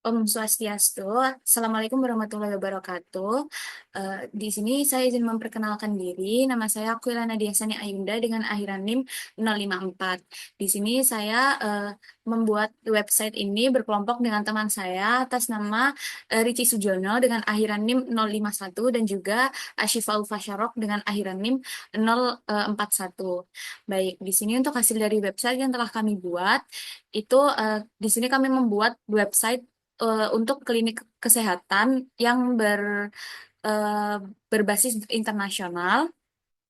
Om Swastiastu. Assalamualaikum warahmatullahi wabarakatuh. Di sini saya izin memperkenalkan diri. Nama saya Aquilana Diasani Ayunda dengan akhiran NIM 054. Di sini saya membuat website ini berkelompok dengan teman saya atas nama Ricci Sujono dengan akhiran NIM 051 dan juga Ashifa Ulfasyarok dengan akhiran NIM 041. Baik, di sini untuk hasil dari website yang telah kami buat, itu di sini kami membuat website untuk klinik kesehatan yang eh, berbasis internasional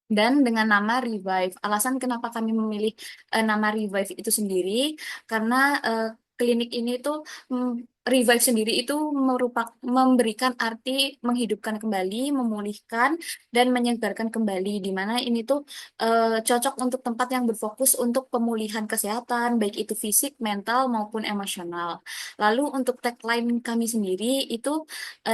dan dengan nama Revive. Alasan kenapa kami memilih nama Revive itu sendiri, karena eh, klinik ini tuh Revive sendiri itu memberikan arti menghidupkan kembali, memulihkan, dan menyegarkan kembali, di mana ini tuh cocok untuk tempat yang berfokus untuk pemulihan kesehatan, baik itu fisik, mental, maupun emosional. Lalu untuk tagline kami sendiri itu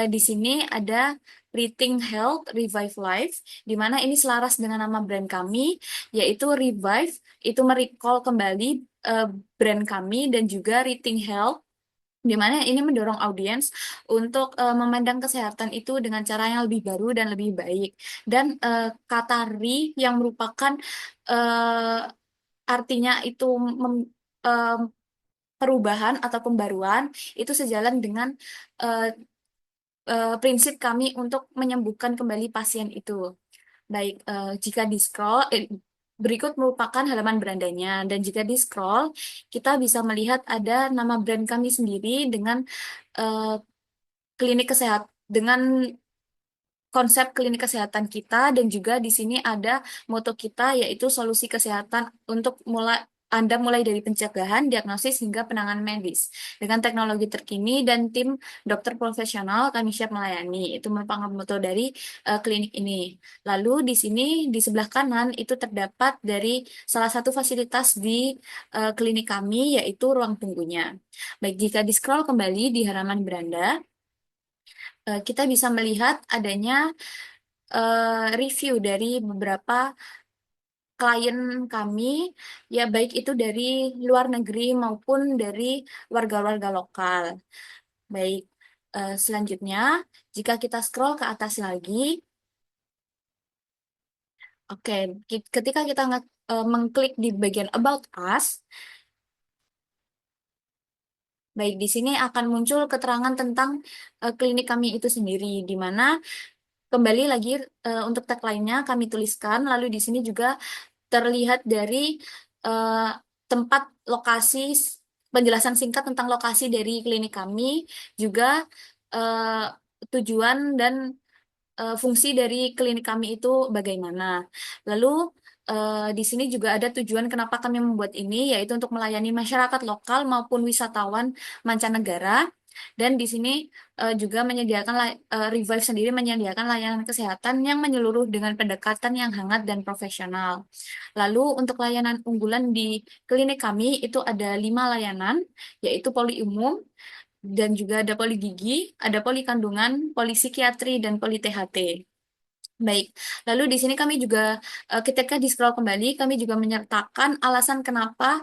di sini ada Rethink Health, Revive Life, di mana ini selaras dengan nama brand kami, yaitu Revive, itu merecall kembali eh, brand kami, dan juga Rethink Health, di mana ini mendorong audiens untuk memandang kesehatan itu dengan cara yang lebih baru dan lebih baik. Dan kata yang merupakan eh, artinya itu eh, perubahan atau pembaruan, itu sejalan dengan eh, prinsip kami untuk menyembuhkan kembali pasien itu. Baik, jika di-scroll, berikut merupakan halaman berandanya. Dan jika di-scroll, kita bisa melihat ada nama brand kami sendiri dengan eh, klinik kesehatan, dengan konsep klinik kesehatan kita, dan juga di sini ada moto kita, yaitu solusi kesehatan untuk Anda mulai dari pencegahan, diagnosis, hingga penanganan medis. Dengan teknologi terkini dan tim dokter profesional, kami siap melayani. Itu merupakan moto dari klinik ini. Lalu di sini, di sebelah kanan, itu terdapat dari salah satu fasilitas di klinik kami, yaitu ruang tunggunya. Baik, jika di-scroll kembali di halaman beranda, kita bisa melihat adanya review dari beberapa klien kami, ya baik itu dari luar negeri maupun dari warga-warga lokal. Baik, selanjutnya jika kita scroll ke atas lagi, oke, ketika kita mengklik di bagian About Us, baik di sini akan muncul keterangan tentang klinik kami itu sendiri, di mana kembali lagi untuk tagline-nya kami tuliskan, lalu di sini juga terlihat dari eh, tempat lokasi, penjelasan singkat tentang lokasi dari klinik kami, juga eh, tujuan dan fungsi dari klinik kami itu bagaimana. Lalu di sini juga ada tujuan kenapa kami membuat ini, yaitu untuk melayani masyarakat lokal maupun wisatawan mancanegara. Dan di sini juga menyediakan Revive sendiri menyediakan layanan kesehatan yang menyeluruh dengan pendekatan yang hangat dan profesional. Lalu untuk layanan unggulan di klinik kami itu ada 5 layanan, yaitu poli umum, dan juga ada poli gigi, ada poli kandungan, poli psikiatri, dan poli THT. Baik, lalu di sini kami juga ketika di scroll kembali, kami juga menyertakan alasan kenapa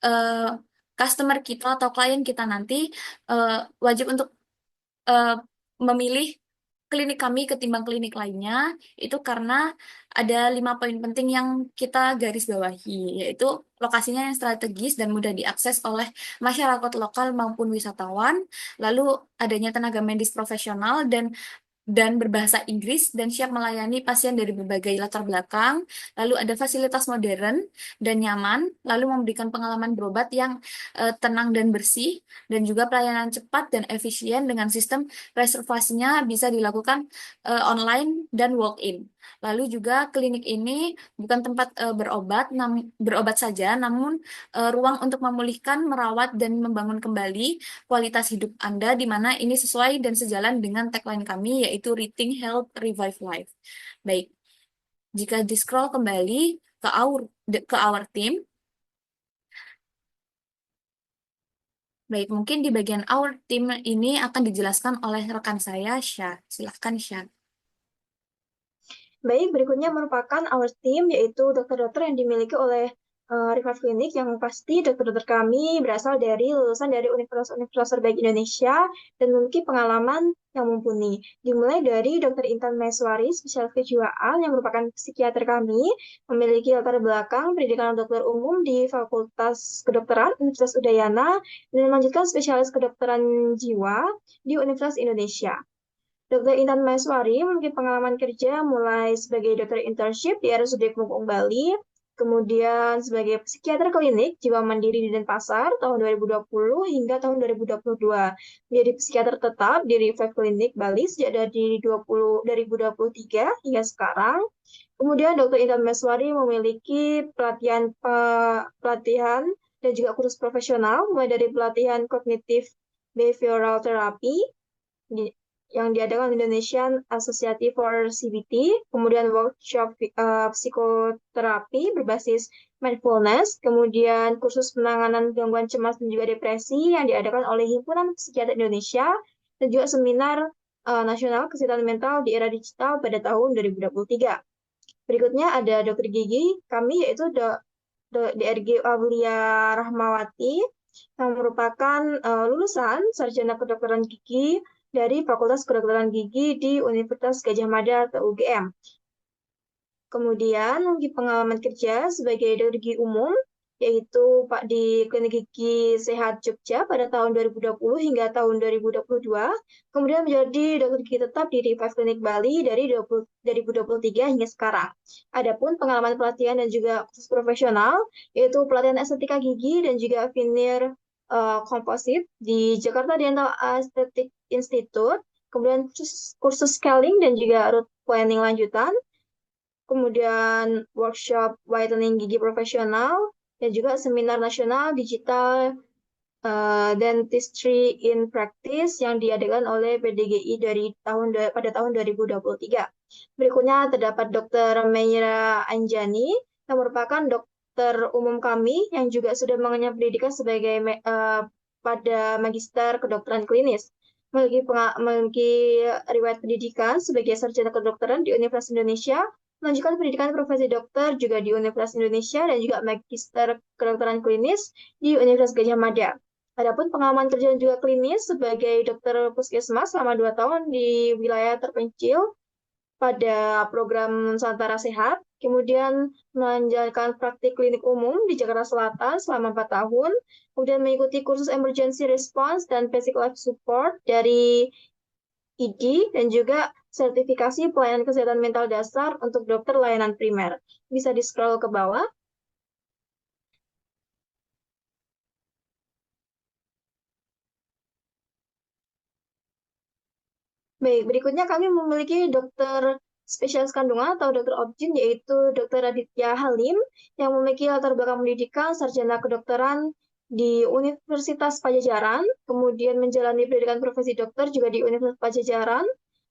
eh, customer kita atau klien kita nanti eh, wajib untuk eh, memilih klinik kami ketimbang klinik lainnya, itu karena ada 5 poin penting yang kita garis bawahi, yaitu lokasinya yang strategis dan mudah diakses oleh masyarakat lokal maupun wisatawan, lalu adanya tenaga medis profesional dan berbahasa Inggris dan siap melayani pasien dari berbagai latar belakang, lalu ada fasilitas modern dan nyaman, lalu memberikan pengalaman berobat yang tenang dan bersih, dan juga pelayanan cepat dan efisien dengan sistem reservasinya bisa dilakukan online dan walk-in. Lalu juga klinik ini bukan tempat berobat saja, namun ruang untuk memulihkan, merawat, dan membangun kembali kualitas hidup Anda, di mana ini sesuai dan sejalan dengan tagline kami, yaitu Rethink Health, Revive Life. Baik, jika di-scroll kembali ke our team, baik, mungkin di bagian our team ini akan dijelaskan oleh rekan saya, Syah. Silahkan, Syah. Baik, berikutnya merupakan our team, yaitu dokter-dokter yang dimiliki oleh Revive Clinic yang pasti dokter-dokter kami berasal dari lulusan dari universitas-universitas terbaik Indonesia dan memiliki pengalaman yang mumpuni. Dimulai dari Dr. Intan Maeswari, spesialis kejiwaan yang merupakan psikiater kami, memiliki latar belakang pendidikan dokter umum di Fakultas Kedokteran Universitas Udayana dan melanjutkan spesialis kedokteran jiwa di Universitas Indonesia. Dr. Intan Maeswari memiliki pengalaman kerja mulai sebagai dokter internship di RSUD Kelungkung Bali, kemudian sebagai psikiater klinik jiwa mandiri di Denpasar tahun 2020 hingga tahun 2022. Menjadi psikiater tetap di Revive Clinic Bali sejak dari 2023 hingga sekarang. Kemudian Dr. Intan Maeswari memiliki pelatihan dan juga kursus profesional mulai dari pelatihan kognitif behavioral therapy yang diadakan Indonesian Association for CBT, kemudian workshop psikoterapi berbasis mindfulness, kemudian kursus penanganan gangguan cemas dan juga depresi yang diadakan oleh Himpunan Psikiater Indonesia, dan juga seminar nasional kesehatan mental di era digital pada tahun 2023. Berikutnya ada dokter gigi kami yaitu DRG Aulia Rahmawati yang merupakan lulusan sarjana kedokteran gigi dari Fakultas Kedokteran Gigi di Universitas Gadjah Mada atau UGM. Kemudian memiliki pengalaman kerja sebagai dokter gigi umum, yaitu Pak di Klinik Gigi Sehat Jogja pada tahun 2020 hingga tahun 2022. Kemudian menjadi dokter gigi tetap di Revive Clinic Bali dari 2023 hingga sekarang. Adapun pengalaman pelatihan dan juga kursus profesional, yaitu pelatihan estetika gigi dan juga veneer komposit di Jakarta Dental Aesthetic Institute, kemudian kursus scaling dan juga root planning lanjutan, kemudian workshop whitening gigi profesional, dan juga seminar nasional digital dentistry in practice yang diadakan oleh PDGI pada tahun 2023. Berikutnya terdapat Dr. Meira Anjani yang merupakan dokter umum kami yang juga sudah mengenyam pendidikan sebagai pada magister kedokteran klinis. Memiliki riwayat pendidikan sebagai sarjana kedokteran di Universitas Indonesia, melanjutkan pendidikan profesi dokter juga di Universitas Indonesia dan juga magister kedokteran klinis di Universitas Gadjah Mada. Adapun pengalaman kerja juga klinis sebagai dokter puskesmas selama 2 tahun di wilayah terpencil pada program Nusantara Sehat, kemudian menjalankan praktik klinik umum di Jakarta Selatan selama 4 tahun, kemudian mengikuti kursus Emergency Response dan Basic Life Support dari ID, dan juga sertifikasi pelayanan kesehatan mental dasar untuk dokter layanan primer. Bisa di-scroll ke bawah. Baik, berikutnya kami memiliki dokter spesialis kandungan atau dokter obgyn, yaitu Dokter Raditya Halim, yang memiliki latar belakang pendidikan sarjana kedokteran di Universitas Pajajaran, kemudian menjalani pendidikan profesi dokter juga di Universitas Pajajaran,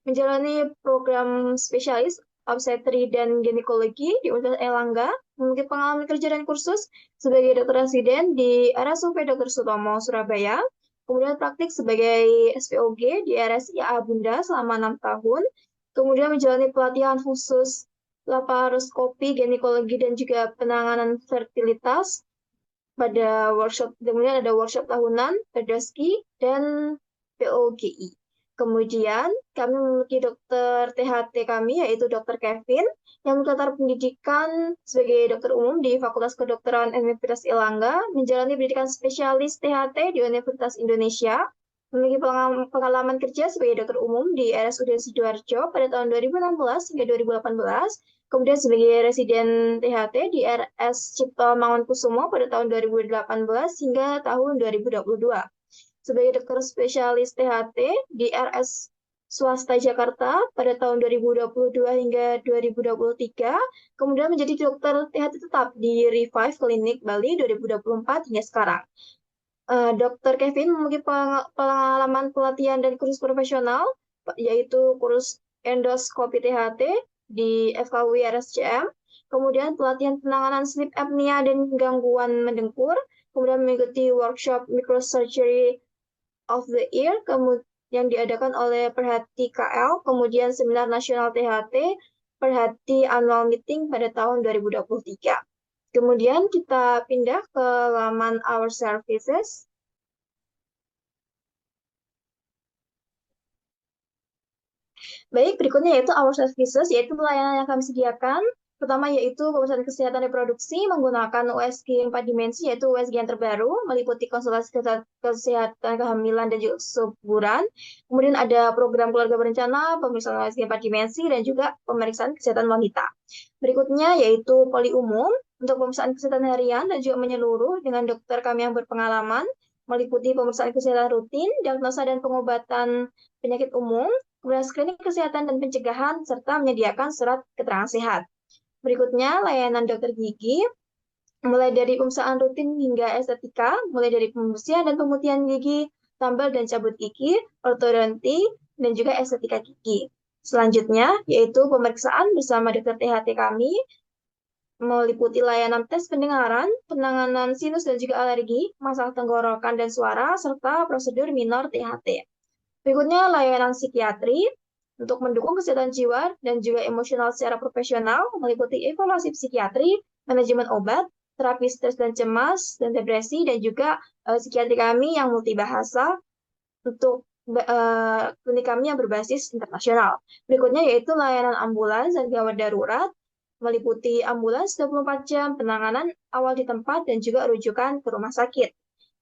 menjalani program spesialis obstetri dan ginekologi di Universitas Erlangga, memiliki pengalaman kerja dan kursus sebagai dokter residen di RSUP Dr. Sutomo, Surabaya, kemudian praktik sebagai SPOG di RSIA Bunda selama 6 tahun, kemudian menjalani pelatihan khusus laparoskopi, ginekologi, dan juga penanganan fertilitas pada workshop, kemudian ada workshop tahunan, Perdoski, dan POGI. Kemudian kami memiliki dokter THT kami, yaitu Dokter Kevin, yang latar pendidikan sebagai dokter umum di Fakultas Kedokteran Universitas Erlangga, menjalani pendidikan spesialis THT di Universitas Indonesia, memiliki pengalaman kerja sebagai dokter umum di RSUD Sidoarjo pada tahun 2016 hingga 2018, kemudian sebagai residen THT di RS Cipto Mangunkusumo pada tahun 2018 hingga tahun 2022. Sebagai dokter spesialis THT di RS swasta Jakarta pada tahun 2022 hingga 2023, kemudian menjadi dokter THT tetap di Revive Clinic Bali 2024 hingga sekarang. Dr. Kevin memiliki pengalaman pelatihan dan kursus profesional, yaitu kursus endoskopi THT di FKUI RSCM, kemudian pelatihan penanganan sleep apnea dan gangguan mendengkur, kemudian mengikuti workshop microsurgery of the ear, yang diadakan oleh Perhati KL, kemudian seminar nasional THT, Perhati Annual Meeting pada tahun 2023. Kemudian kita pindah ke laman Our Services. Baik, berikutnya yaitu Our Services, yaitu layanan yang kami sediakan. Pertama yaitu pemeriksaan kesehatan reproduksi menggunakan USG 4 dimensi, yaitu USG yang terbaru, meliputi konsultasi kesehatan kehamilan dan juga kesuburan. Kemudian ada program keluarga berencana, pemeriksaan USG 4 dimensi, dan juga pemeriksaan kesehatan wanita. Berikutnya yaitu poli umum, untuk pemeriksaan kesehatan harian dan juga menyeluruh dengan dokter kami yang berpengalaman, meliputi pemeriksaan kesehatan rutin, diagnosa dan pengobatan penyakit umum, kemudian screening kesehatan dan pencegahan, serta menyediakan surat keterangan sehat. Berikutnya, layanan dokter gigi, mulai dari pemeriksaan rutin hingga estetika, mulai dari pembersihan dan pemutihan gigi, tambal dan cabut gigi, ortodonti, dan juga estetika gigi. Selanjutnya, yaitu pemeriksaan bersama dokter THT kami, meliputi layanan tes pendengaran, penanganan sinus dan juga alergi, masalah tenggorokan dan suara, serta prosedur minor THT. Berikutnya, layanan psikiatri untuk mendukung kesehatan jiwa dan juga emosional secara profesional, meliputi evaluasi psikiatri, manajemen obat, terapi stres dan cemas, dan depresi, dan juga psikiatri kami yang multibahasa untuk klinik kami yang berbasis internasional. Berikutnya yaitu layanan ambulans dan gawat darurat, meliputi ambulans 24 jam, penanganan awal di tempat, dan juga rujukan ke rumah sakit.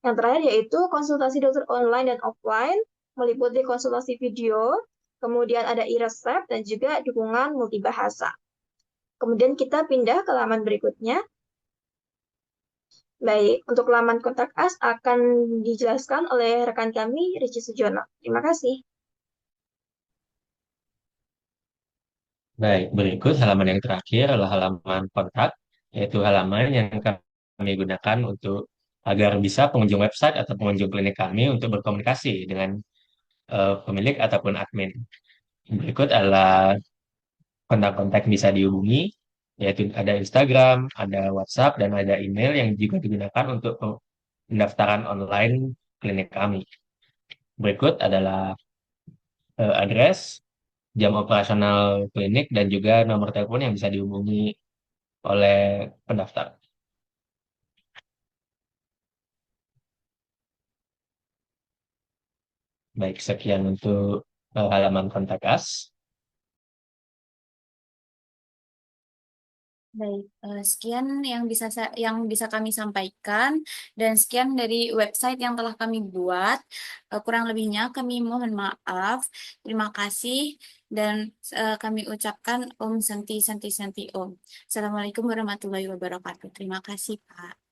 Yang terakhir yaitu konsultasi dokter online dan offline, meliputi konsultasi video, kemudian ada e-resep, dan juga dukungan multibahasa. Kemudian kita pindah ke laman berikutnya. Baik, untuk laman kontak us akan dijelaskan oleh rekan kami, Rici Sujono. Terima kasih. Baik, berikut halaman yang terakhir adalah halaman kontak, yaitu halaman yang kami gunakan untuk agar bisa pengunjung website atau pengunjung klinik kami untuk berkomunikasi dengan pemilik ataupun admin. Berikut adalah kontak-kontak yang bisa dihubungi, yaitu ada Instagram, ada WhatsApp, dan ada email yang juga digunakan untuk pendaftaran online klinik kami. Berikut adalah address, jam operasional klinik, dan juga nomor telepon yang bisa dihubungi oleh pendaftar. Baik, sekian untuk halaman kontak us. Baik, sekian yang bisa kami sampaikan dan sekian dari website yang telah kami buat. Kurang lebihnya kami mohon maaf. Terima kasih dan kami ucapkan Om Santi Santi Santi Om. Assalamualaikum warahmatullahi wabarakatuh. Terima kasih, Pak.